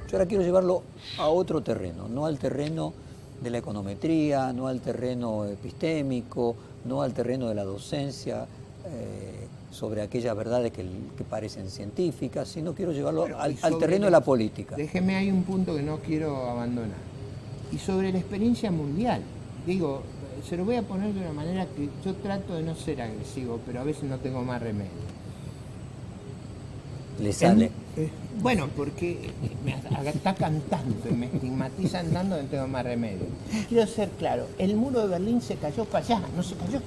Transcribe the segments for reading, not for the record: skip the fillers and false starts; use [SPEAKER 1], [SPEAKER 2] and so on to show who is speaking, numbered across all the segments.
[SPEAKER 1] Yo ahora quiero llevarlo a otro terreno, no al terreno de la econometría, no al terreno epistémico, no al terreno de la docencia, sobre aquellas verdades que parecen científicas, sino quiero llevarlo al terreno de la política.
[SPEAKER 2] Déjeme, hay un punto que no quiero abandonar. Y sobre la experiencia mundial, digo, se lo voy a poner de una manera que yo trato de no ser agresivo, pero a veces no tengo más remedio.
[SPEAKER 1] Le sale.
[SPEAKER 2] Bueno, porque me atacan tanto y me estigmatizan tanto que no tengo más remedio. Quiero ser claro, el muro de Berlín se cayó para allá, no se cayó.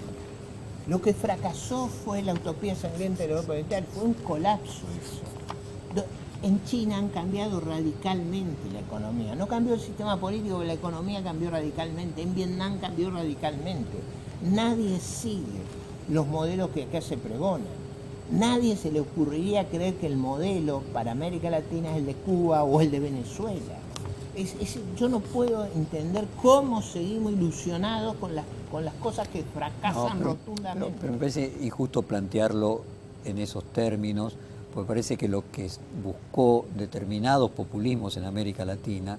[SPEAKER 2] Lo que fracasó fue la utopía sangrienta de la Europa Oriental, fue un colapso eso. En China han cambiado radicalmente la economía, no cambió el sistema político, pero la economía cambió radicalmente, en Vietnam cambió radicalmente. Nadie sigue los modelos que acá se pregonan. Nadie se le ocurriría creer que el modelo para América Latina es el de Cuba o el de Venezuela. Yo no puedo entender cómo seguimos ilusionados con las cosas que fracasan rotundamente.
[SPEAKER 1] Pero me parece injusto plantearlo en esos términos, porque parece que lo que buscó determinados populismos en América Latina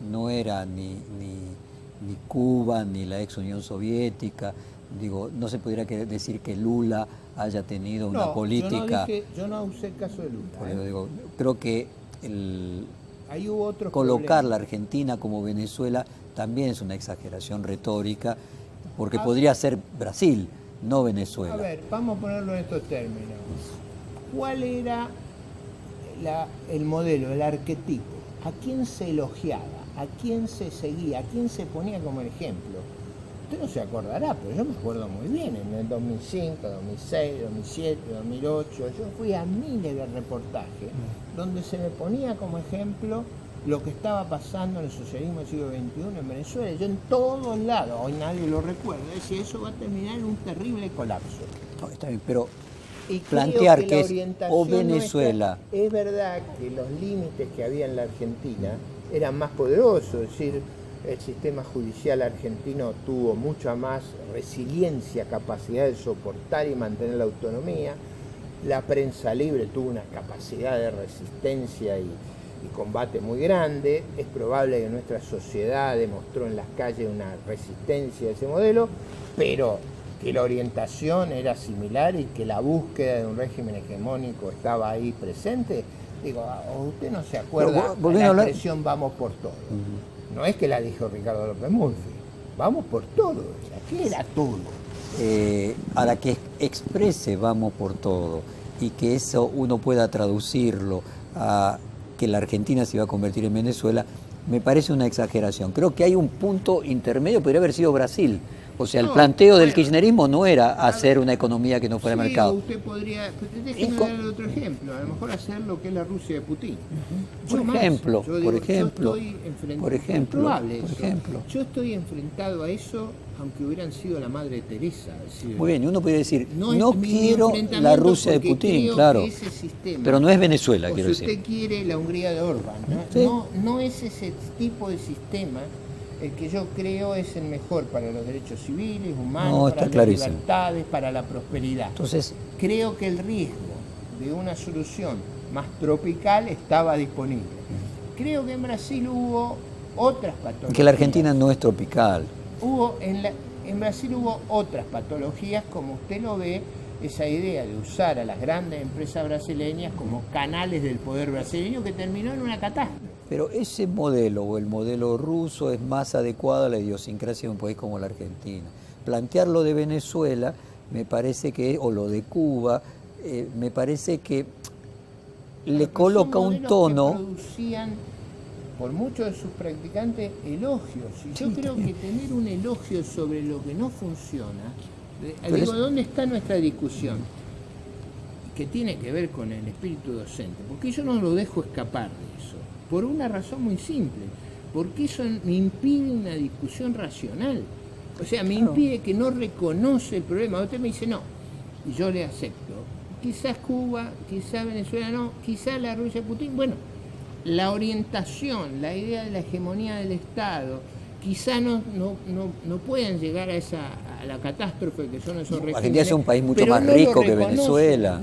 [SPEAKER 1] no era ni Cuba, ni la ex Unión Soviética. Digo, no se podría decir que Lula haya tenido una política.
[SPEAKER 2] Yo no usé el caso de Lula.
[SPEAKER 1] Digo, creo que
[SPEAKER 2] ahí hubo otros
[SPEAKER 1] colocar
[SPEAKER 2] problemas.
[SPEAKER 1] la Argentina como Venezuela también es una exageración retórica, porque podría ser Brasil, no Venezuela.
[SPEAKER 2] A ver, vamos a ponerlo en estos términos. ¿Cuál era el modelo, el arquetipo? ¿A quién se elogiaba? ¿A quién se seguía? ¿A quién se ponía como ejemplo? Usted no se acordará, pero yo me acuerdo muy bien, en el 2005, 2006, 2007, 2008, yo fui a miles de reportajes donde se me ponía como ejemplo lo que estaba pasando en el socialismo del siglo XXI en Venezuela. Yo en todos lados, hoy nadie lo recuerda, decía, eso va a terminar en un terrible colapso.
[SPEAKER 1] No, está bien, pero
[SPEAKER 2] y
[SPEAKER 1] plantear que es o Venezuela.
[SPEAKER 2] Es verdad que los límites que había en la Argentina eran más poderosos, es decir, el sistema judicial argentino tuvo mucha más resiliencia, capacidad de soportar y mantener la autonomía. La prensa libre tuvo una capacidad de resistencia y combate muy grande. Es probable que nuestra sociedad demostró en las calles una resistencia a ese modelo, pero que la orientación era similar y que la búsqueda de un régimen hegemónico estaba ahí presente. Digo, usted no se acuerda de la expresión "vamos por todo". No es que la dijo Ricardo López Murphy, vamos por todo. ¿Qué era todo?
[SPEAKER 1] A la que exprese "vamos por todo" y que eso uno pueda traducirlo a que la Argentina se iba a convertir en Venezuela, me parece una exageración. Creo que hay un punto intermedio, podría haber sido Brasil. O sea, el planteo del kirchnerismo no era hacer una economía que no fuera mercado.
[SPEAKER 2] Usted podría, déjeme dar otro ejemplo, a lo mejor hacer lo que es la Rusia de Putin.
[SPEAKER 1] Por ejemplo.
[SPEAKER 2] Yo estoy enfrentado a eso, aunque hubieran sido la Madre Teresa.
[SPEAKER 1] Muy bien, uno puede decir, no quiero la Rusia de Putin, claro, sistema, pero no es Venezuela, quiero decir.
[SPEAKER 2] Si usted quiere la Hungría de Orbán,
[SPEAKER 1] ¿sí?
[SPEAKER 2] No es ese tipo de sistema el que yo creo es el mejor para los derechos civiles, humanos, para las libertades, para la prosperidad.
[SPEAKER 1] Entonces,
[SPEAKER 2] creo que el riesgo de una solución más tropical estaba disponible. Creo que en Brasil hubo otras patologías.
[SPEAKER 1] Que la Argentina no es tropical.
[SPEAKER 2] En Brasil hubo otras patologías, como usted lo ve, esa idea de usar a las grandes empresas brasileñas como canales del poder brasileño, que terminó en una catástrofe.
[SPEAKER 1] Pero ese modelo o el modelo ruso es más adecuado a la idiosincrasia de un país como la Argentina. Plantearlo de Venezuela me parece que, o lo de Cuba, me parece que le coloca un tono.
[SPEAKER 2] Que producían por muchos de sus practicantes elogios. Y yo creo que tener un elogio sobre lo que no funciona, digo, ¿dónde está nuestra discusión? Que tiene que ver con el espíritu docente, porque yo no lo dejo escapar de eso, por una razón muy simple, porque eso me impide una discusión racional, o sea, me impide que no reconoce el problema. Usted me dice no, y yo le acepto, quizás Cuba, quizás Venezuela no, quizás la Rusia de Putin, bueno, la orientación, la idea de la hegemonía del Estado, quizá no puedan llegar a la catástrofe que son esos regímenes.
[SPEAKER 1] Argentina es un país mucho más rico que Venezuela.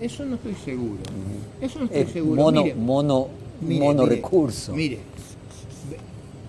[SPEAKER 2] Eso no estoy seguro. Eso no estoy seguro.
[SPEAKER 1] monorrecurso.
[SPEAKER 2] Mire,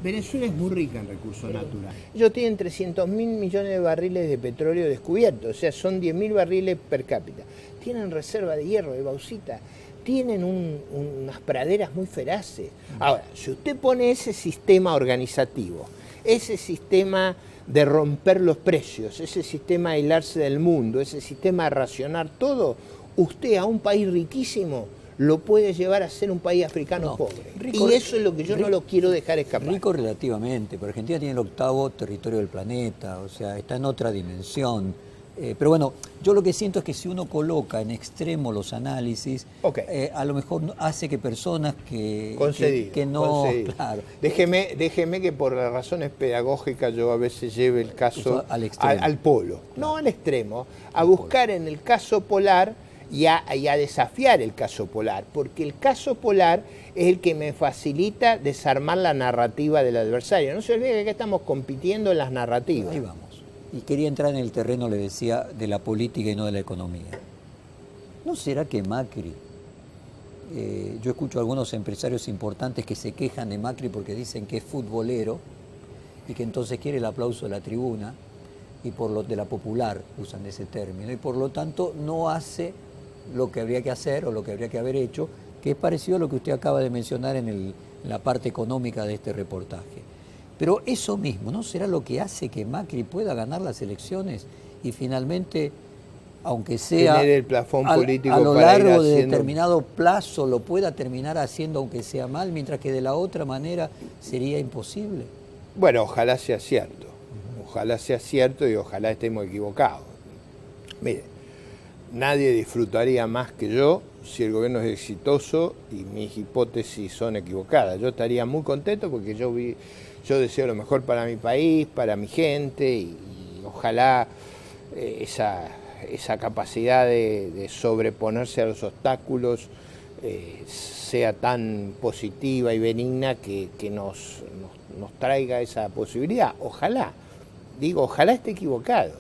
[SPEAKER 2] Venezuela es muy rica en recursos naturales. Ellos tienen 300.000 millones de barriles de petróleo descubiertos, o sea, son 10.000 barriles per cápita. Tienen reserva de hierro, de bauxita, tienen unas praderas muy feraces. Ahora, si usted pone ese sistema organizativo, ese sistema de romper los precios, ese sistema de aislarse del mundo, ese sistema de racionar todo, usted a un país riquísimo lo puede llevar a ser un país africano pobre. Y eso es lo que yo no lo quiero dejar escapar.
[SPEAKER 1] Rico relativamente, pero Argentina tiene el 8º territorio del planeta, o sea, está en otra dimensión. Pero bueno, yo lo que siento es que si uno coloca en extremo los análisis, a lo mejor hace que personas que no... Concedido. Claro.
[SPEAKER 2] Déjeme que por las razones pedagógicas yo a veces lleve el caso al polo. Claro. No al extremo, a buscar en el caso polar y a desafiar el caso polar, porque el caso polar es el que me facilita desarmar la narrativa del adversario. No se olvide que acá estamos compitiendo en las narrativas.
[SPEAKER 1] Ahí vamos. Y quería entrar en el terreno, le decía, de la política y no de la economía. ¿No será que Macri, yo escucho a algunos empresarios importantes que se quejan de Macri porque dicen que es futbolero y que entonces quiere el aplauso de la tribuna y de la popular, usan ese término, y por lo tanto no hace lo que habría que hacer o lo que habría que haber hecho, que es parecido a lo que usted acaba de mencionar en la parte económica de este reportaje? Pero eso mismo, ¿no será lo que hace que Macri pueda ganar las elecciones y finalmente, aunque sea
[SPEAKER 2] tener el plafón político
[SPEAKER 1] a lo largo de determinado plazo, lo pueda terminar haciendo aunque sea mal, mientras que de la otra manera sería imposible?
[SPEAKER 2] Bueno, ojalá sea cierto. Ojalá sea cierto y ojalá estemos equivocados. Mire, nadie disfrutaría más que yo si el gobierno es exitoso y mis hipótesis son equivocadas. Yo estaría muy contento porque yo deseo lo mejor para mi país, para mi gente y ojalá esa capacidad de sobreponerse a los obstáculos sea tan positiva y benigna que nos traiga esa posibilidad. Ojalá, ojalá esté equivocado.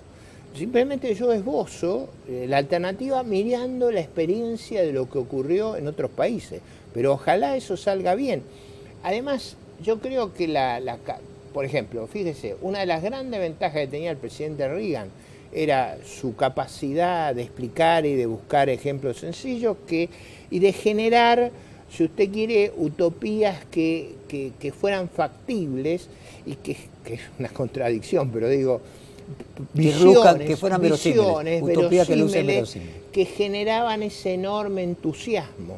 [SPEAKER 2] Simplemente yo esbozo la alternativa mirando la experiencia de lo que ocurrió en otros países, pero ojalá eso salga bien. Además, yo creo que por ejemplo, fíjese, una de las grandes ventajas que tenía el presidente Reagan era su capacidad de explicar y de buscar ejemplos sencillos y de generar, si usted quiere, utopías que fueran factibles y que es una contradicción, pero digo, visiones
[SPEAKER 1] que fueran verosímiles,
[SPEAKER 2] que generaban ese enorme entusiasmo.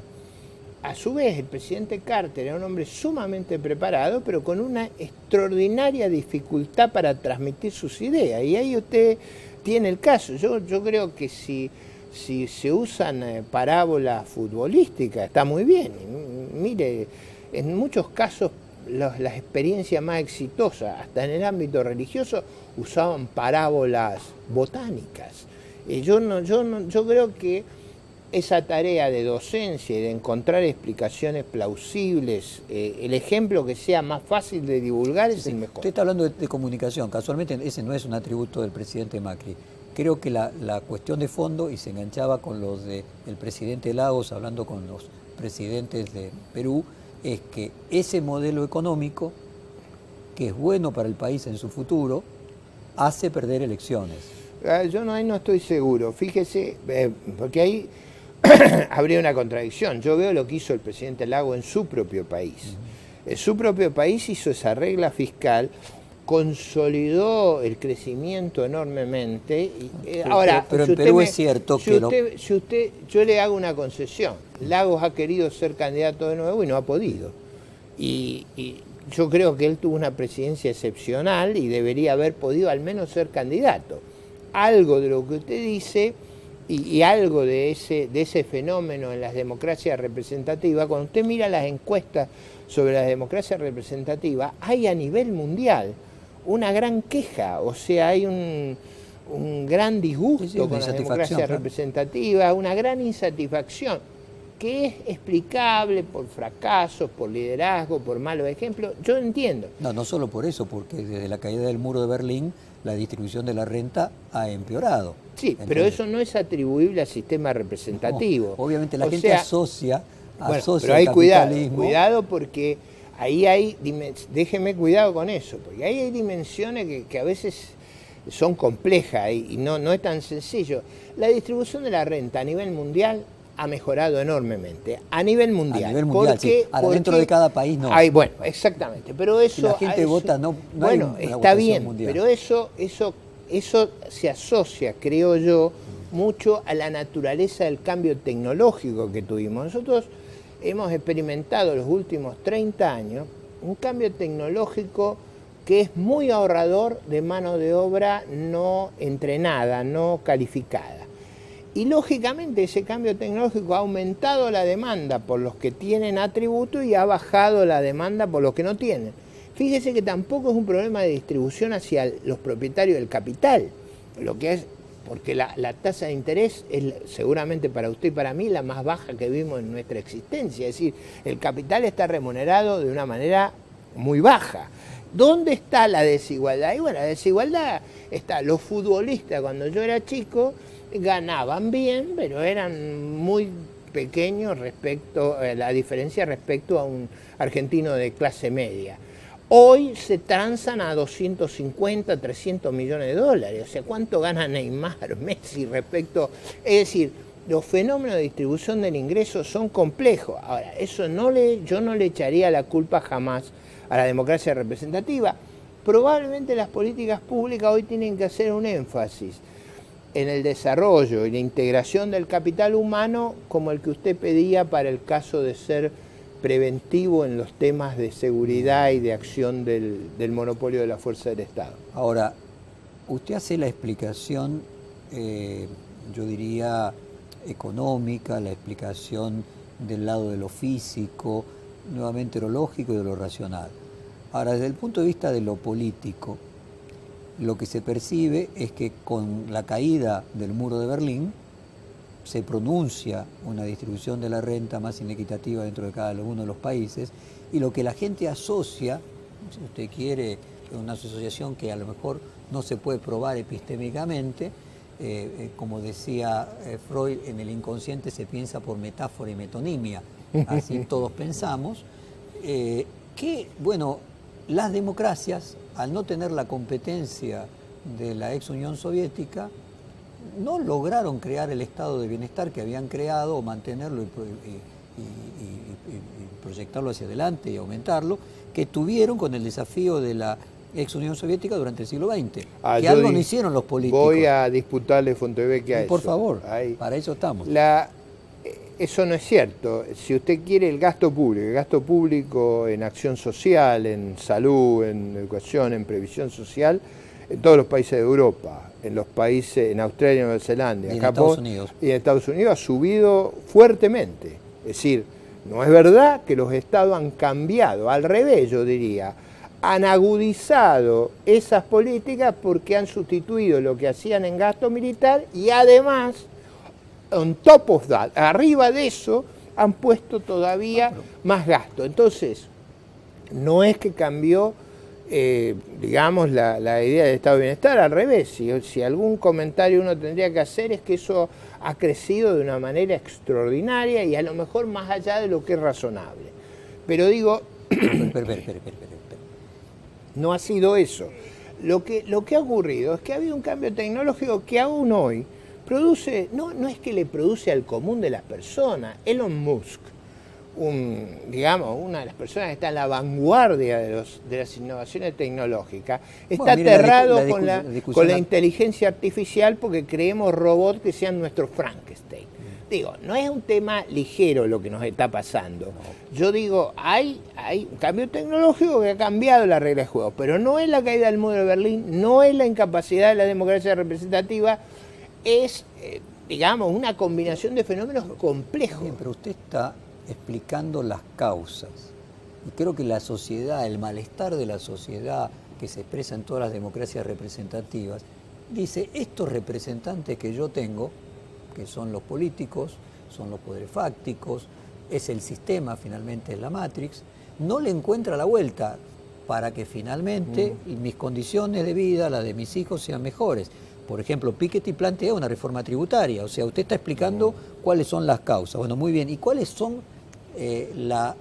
[SPEAKER 2] A su vez, el presidente Carter era un hombre sumamente preparado, pero con una extraordinaria dificultad para transmitir sus ideas. Y ahí usted tiene el caso. Yo creo que si se usan parábolas futbolísticas, está muy bien. Mire, en muchos casos las experiencias más exitosas, hasta en el ámbito religioso, usaban parábolas botánicas. Yo creo que esa tarea de docencia y de encontrar explicaciones plausibles, el ejemplo que sea más fácil de divulgar es el mejor.
[SPEAKER 1] Usted está hablando de comunicación, casualmente ese no es un atributo del presidente Macri. Creo que la cuestión de fondo, y se enganchaba con los del presidente Lagos, hablando con los presidentes de Perú, es que ese modelo económico, que es bueno para el país en su futuro, hace perder elecciones.
[SPEAKER 2] Yo ahí no estoy seguro, fíjese, porque ahí habría una contradicción. Yo veo lo que hizo el presidente Lagos en su propio país. En su propio país hizo esa regla fiscal, consolidó el crecimiento enormemente. Ahora,
[SPEAKER 1] pero en Perú es cierto que
[SPEAKER 2] yo le hago una concesión. Lagos ha querido ser candidato de nuevo y no ha podido. Y yo creo que él tuvo una presidencia excepcional y debería haber podido al menos ser candidato. Algo de lo que usted dice y algo de ese fenómeno en las democracias representativas, cuando usted mira las encuestas sobre las democracias representativas, hay a nivel mundial una gran queja, o sea, hay un gran disgusto con las democracias representativas, una gran insatisfacción, que es explicable por fracasos, por liderazgo, por malos ejemplos. Yo entiendo.
[SPEAKER 1] No solo por eso, porque desde la caída del muro de Berlín, la distribución de la renta ha empeorado.
[SPEAKER 2] Sí, pero eso no es atribuible al sistema representativo.
[SPEAKER 1] No, obviamente la gente asocia
[SPEAKER 2] Bueno,
[SPEAKER 1] asocia
[SPEAKER 2] pero hay
[SPEAKER 1] el capitalismo.
[SPEAKER 2] cuidado porque ahí hay, déjeme cuidado con eso, porque ahí hay dimensiones que a veces son complejas y no es tan sencillo. La distribución de la renta a nivel mundial ha mejorado enormemente, a nivel mundial.
[SPEAKER 1] A nivel mundial, sí. Ahora, dentro de cada país no.
[SPEAKER 2] Bueno, exactamente, pero eso...
[SPEAKER 1] Si la gente vota, no
[SPEAKER 2] bueno,
[SPEAKER 1] hay una
[SPEAKER 2] está
[SPEAKER 1] votación
[SPEAKER 2] bien,
[SPEAKER 1] mundial.
[SPEAKER 2] pero eso se asocia, creo yo, mucho a la naturaleza del cambio tecnológico que tuvimos. Nosotros hemos experimentado los últimos 30 años un cambio tecnológico que es muy ahorrador de mano de obra no entrenada, no calificada. Y lógicamente ese cambio tecnológico ha aumentado la demanda por los que tienen atributos y ha bajado la demanda por los que no tienen. Fíjese que tampoco es un problema de distribución hacia los propietarios del capital, lo que es, porque la tasa de interés es seguramente para usted y para mí la más baja que vimos en nuestra existencia. Es decir, el capital está remunerado de una manera muy baja. ¿Dónde está la desigualdad? Y bueno, la desigualdad está, los futbolistas cuando yo era chico ganaban bien, pero eran muy pequeños respecto, la diferencia respecto a un argentino de clase media. Hoy se transan a 250, 300 millones de dólares. O sea, ¿cuánto gana Neymar, Messi respecto? Es decir, los fenómenos de distribución del ingreso son complejos. Ahora, eso yo no le echaría la culpa jamás a la democracia representativa. Probablemente las políticas públicas hoy tienen que hacer un énfasis en el desarrollo y la integración del capital humano como el que usted pedía para el caso de ser preventivo en los temas de seguridad y de acción del monopolio de la fuerza del Estado.
[SPEAKER 1] Ahora, usted hace la explicación, yo diría, económica, la explicación del lado de lo físico, nuevamente de lo lógico y de lo racional. Ahora, desde el punto de vista de lo político, lo que se percibe es que con la caída del muro de Berlín se pronuncia una distribución de la renta más inequitativa dentro de cada uno de los países, y lo que la gente asocia, si usted quiere, una asociación que a lo mejor no se puede probar epistémicamente, como decía Freud, en el inconsciente se piensa por metáfora y metonimia, así todos pensamos, que, bueno, las democracias, al no tener la competencia de la ex Unión Soviética, no lograron crear el estado de bienestar que habían creado, o mantenerlo y proyectarlo hacia adelante y aumentarlo, que tuvieron con el desafío de la ex Unión Soviética durante el siglo XX. Que algo no hicieron los políticos.
[SPEAKER 2] Voy a disputarle Fontevecchia a eso.
[SPEAKER 1] Por favor, para eso estamos.
[SPEAKER 2] Eso no es cierto. Si usted quiere el gasto público en acción social, en salud, en educación, en previsión social, en todos los países de Europa, en los países, en Australia, Nueva Zelanda,
[SPEAKER 1] y en
[SPEAKER 2] Japón,
[SPEAKER 1] Estados Unidos.
[SPEAKER 2] Y en Estados Unidos ha subido fuertemente. Es decir, no es verdad que los estados han cambiado, al revés yo diría, han agudizado esas políticas porque han sustituido lo que hacían en gasto militar y además, on top of that, arriba de eso, han puesto todavía más gasto. Entonces, no es que cambió, digamos, la idea del estado de bienestar, al revés. Si algún comentario uno tendría que hacer es que eso ha crecido de una manera extraordinaria y a lo mejor más allá de lo que es razonable. Pero digo, no ha sido eso. Lo que ha ocurrido es que ha habido un cambio tecnológico que aún hoy produce, no es que le produce al común de las personas. Elon Musk, digamos, una de las personas que está en la vanguardia de las innovaciones tecnológicas, está aterrado con la inteligencia artificial porque creemos robots que sean nuestro Frankenstein. Digo, no es un tema ligero lo que nos está pasando. Yo digo, hay un cambio tecnológico que ha cambiado la regla de juego, pero no es la caída del muro de Berlín, no es la incapacidad de la democracia representativa, es, digamos, una combinación de fenómenos complejos.
[SPEAKER 1] Bien, pero usted está explicando las causas. Y creo que la sociedad, el malestar de la sociedad que se expresa en todas las democracias representativas, dice, estos representantes que yo tengo, que son los políticos, son los poderes fácticos, es el sistema, finalmente es la Matrix, no le encuentra la vuelta para que finalmente mis condiciones de vida, las de mis hijos, sean mejores. Por ejemplo, Piketty plantea una reforma tributaria, o sea, usted está explicando cuáles son las causas. Bueno, muy bien, ¿y cuáles son la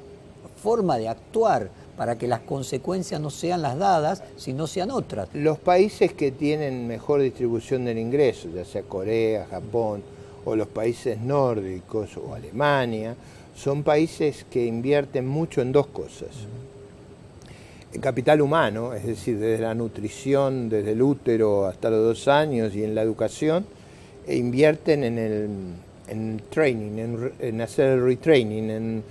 [SPEAKER 1] forma de actuar para que las consecuencias no sean las dadas, sino sean otras.
[SPEAKER 2] Los países que tienen mejor distribución del ingreso, ya sea Corea, Japón, o los países nórdicos, o Alemania, son países que invierten mucho en dos cosas. En capital humano, es decir, desde la nutrición, desde el útero hasta los 2 años, y en la educación, e invierten en el training, en hacer el retraining,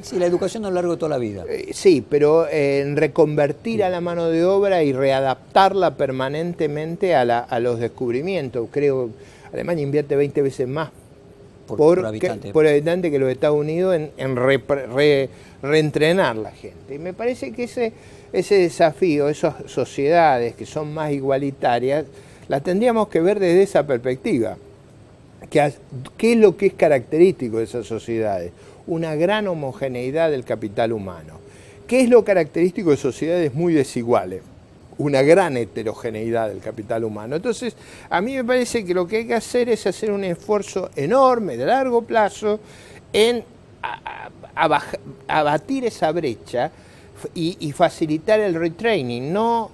[SPEAKER 1] Sí, la educación a lo largo de toda la vida.
[SPEAKER 2] Sí, pero en reconvertir a la mano de obra y readaptarla permanentemente a los descubrimientos. Creo que Alemania invierte 20 veces más por habitante que los Estados Unidos en reentrenar la gente. Y me parece que ese desafío, esas sociedades que son más igualitarias, las tendríamos que ver desde esa perspectiva. ¿Qué es lo que es característico de esas sociedades? Una gran homogeneidad del capital humano. ¿Qué es lo característico de sociedades muy desiguales? Una gran heterogeneidad del capital humano. Entonces, a mí me parece que lo que hay que hacer es hacer un esfuerzo enorme, de largo plazo, en abatir esa brecha y facilitar el retraining, no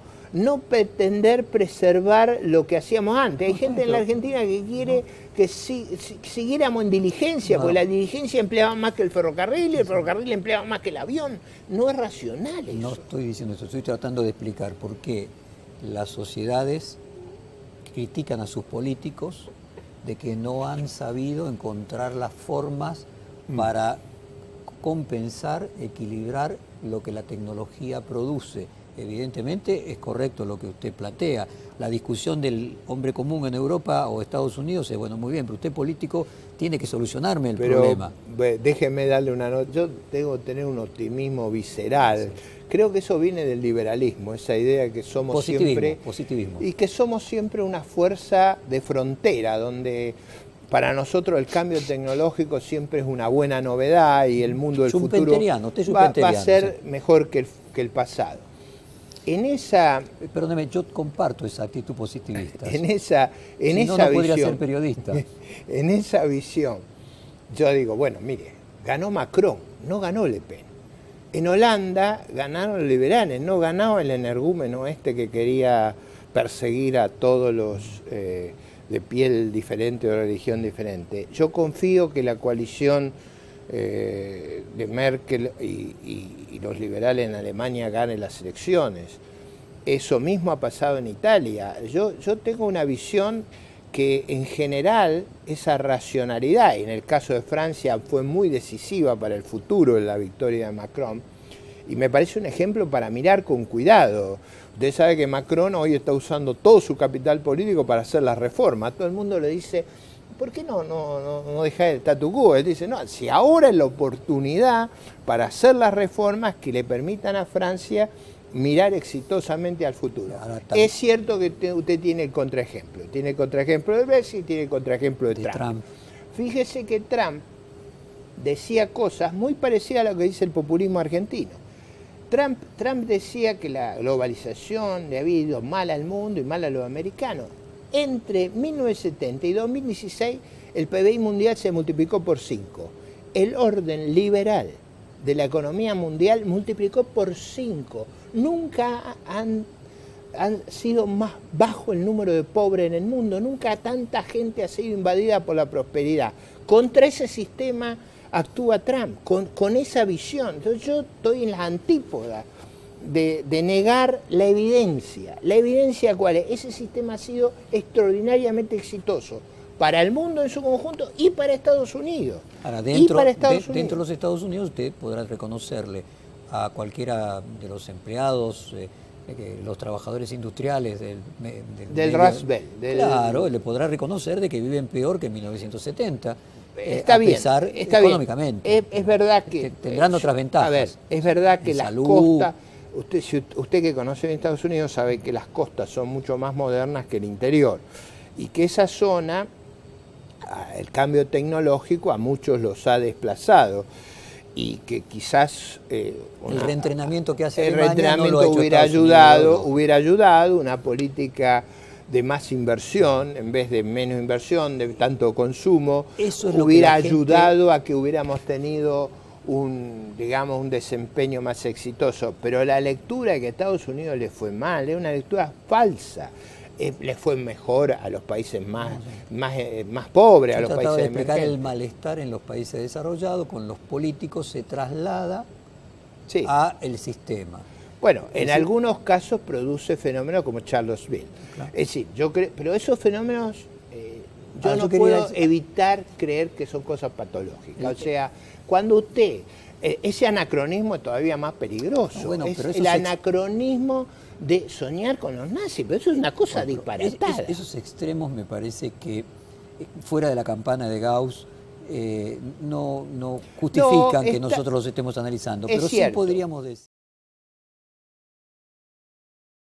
[SPEAKER 2] pretender preservar lo que hacíamos antes. Hay gente en la Argentina que quiere que siguiéramos en diligencia, porque la diligencia empleaba más que el ferrocarril y el ferrocarril empleaba más que el avión. No es racional eso.
[SPEAKER 1] No estoy diciendo eso, estoy tratando de explicar por qué las sociedades critican a sus políticos de que no han sabido encontrar las formas para compensar, equilibrar lo que la tecnología produce. Evidentemente es correcto lo que usted plantea. La discusión del hombre común en Europa o Estados Unidos es, bueno, muy bien, pero usted político tiene que solucionarme el problema.
[SPEAKER 2] Déjeme darle una nota. Yo tengo que tener un optimismo visceral. Sí. Creo que eso viene del liberalismo, esa idea que somos
[SPEAKER 1] positivismo.
[SPEAKER 2] Y que somos siempre una fuerza de frontera, donde para nosotros el cambio tecnológico siempre es una buena novedad y el mundo del futuro va a ser mejor que el pasado.
[SPEAKER 1] Perdóneme, yo comparto esa actitud positivista.
[SPEAKER 2] En esa
[SPEAKER 1] no podría ser periodista.
[SPEAKER 2] En esa visión, yo digo, bueno, mire, ganó Macron, no ganó Le Pen. En Holanda ganaron los liberales, no ganaba el energúmeno que quería perseguir a todos los de piel diferente o de religión diferente. Yo confío que la coalición de Merkel y los liberales en Alemania ganen las elecciones. Eso mismo ha pasado en Italia. Yo tengo una visión que en general esa racionalidad, y en el caso de Francia fue muy decisiva para el futuro de la victoria de Macron, y me parece un ejemplo para mirar con cuidado. Usted sabe que Macron hoy está usando todo su capital político para hacer las reformas. Todo el mundo le dice, ¿por qué no dejar el statu quo? Él dice, no, si ahora es la oportunidad para hacer las reformas que le permitan a Francia mirar exitosamente al futuro. Es cierto que usted tiene el contraejemplo. Tiene el contraejemplo de Brexit y tiene el contraejemplo de Trump. Fíjese que Trump decía cosas muy parecidas a lo que dice el populismo argentino. Trump decía que la globalización le había ido mal al mundo y mal a los americanos. Entre 1970 y 2016 el PBI mundial se multiplicó por 5. El orden liberal de la economía mundial multiplicó por 5. Nunca han sido más bajo el número de pobres en el mundo. Nunca tanta gente ha sido invadida por la prosperidad. Contra ese sistema actúa Trump, con esa visión. Entonces yo estoy en las antípodas de negar la evidencia. ¿La evidencia cuál es? Ese sistema ha sido extraordinariamente exitoso para el mundo en su conjunto y para Estados Unidos.
[SPEAKER 1] Ahora, dentro de los Estados Unidos usted podrá reconocerle a cualquiera de los empleados, los trabajadores industriales
[SPEAKER 2] del Rust Belt.
[SPEAKER 1] Claro, le podrá reconocer de que viven peor que en 1970.
[SPEAKER 2] Está bien,
[SPEAKER 1] económicamente.
[SPEAKER 2] Es verdad que
[SPEAKER 1] tendrán otras ventajas.
[SPEAKER 2] A ver, es verdad que las
[SPEAKER 1] salud.
[SPEAKER 2] Costas, usted que conoce en Estados Unidos sabe que las costas son mucho más modernas que el interior y que esa zona, el cambio tecnológico a muchos los ha desplazado y que quizás
[SPEAKER 1] el reentrenamiento que hace
[SPEAKER 2] el
[SPEAKER 1] Alemania
[SPEAKER 2] reentrenamiento
[SPEAKER 1] no lo ha hecho
[SPEAKER 2] hubiera ayudado una política de más inversión en vez de menos inversión, de tanto consumo,
[SPEAKER 1] eso es
[SPEAKER 2] hubiera ayudado a que hubiéramos tenido digamos, un desempeño más exitoso, pero la lectura de que a Estados Unidos le fue mal es una lectura falsa. Le fue mejor a los países más pobres, a los países
[SPEAKER 1] de explicar
[SPEAKER 2] emergentes.
[SPEAKER 1] el malestar en los países desarrollados, con los políticos se traslada
[SPEAKER 2] Sí.
[SPEAKER 1] a el sistema.
[SPEAKER 2] Bueno, en algunos casos produce fenómenos como Charlottesville.
[SPEAKER 1] Claro.
[SPEAKER 2] Es decir, yo creo, pero esos fenómenos yo no
[SPEAKER 1] yo quería
[SPEAKER 2] puedo
[SPEAKER 1] decir-
[SPEAKER 2] evitar creer que son cosas patológicas. O sea, cuando usted, ese anacronismo es todavía más peligroso.
[SPEAKER 1] No, bueno,
[SPEAKER 2] es
[SPEAKER 1] pero
[SPEAKER 2] el anacronismo de soñar con los nazis, pero eso es una cosa disparatada.
[SPEAKER 1] Esos extremos me parece que fuera de la campana de Gauss no justifican
[SPEAKER 2] No,
[SPEAKER 1] que nosotros los estemos analizando,
[SPEAKER 2] es
[SPEAKER 1] pero sí
[SPEAKER 2] cierto.
[SPEAKER 1] podríamos decir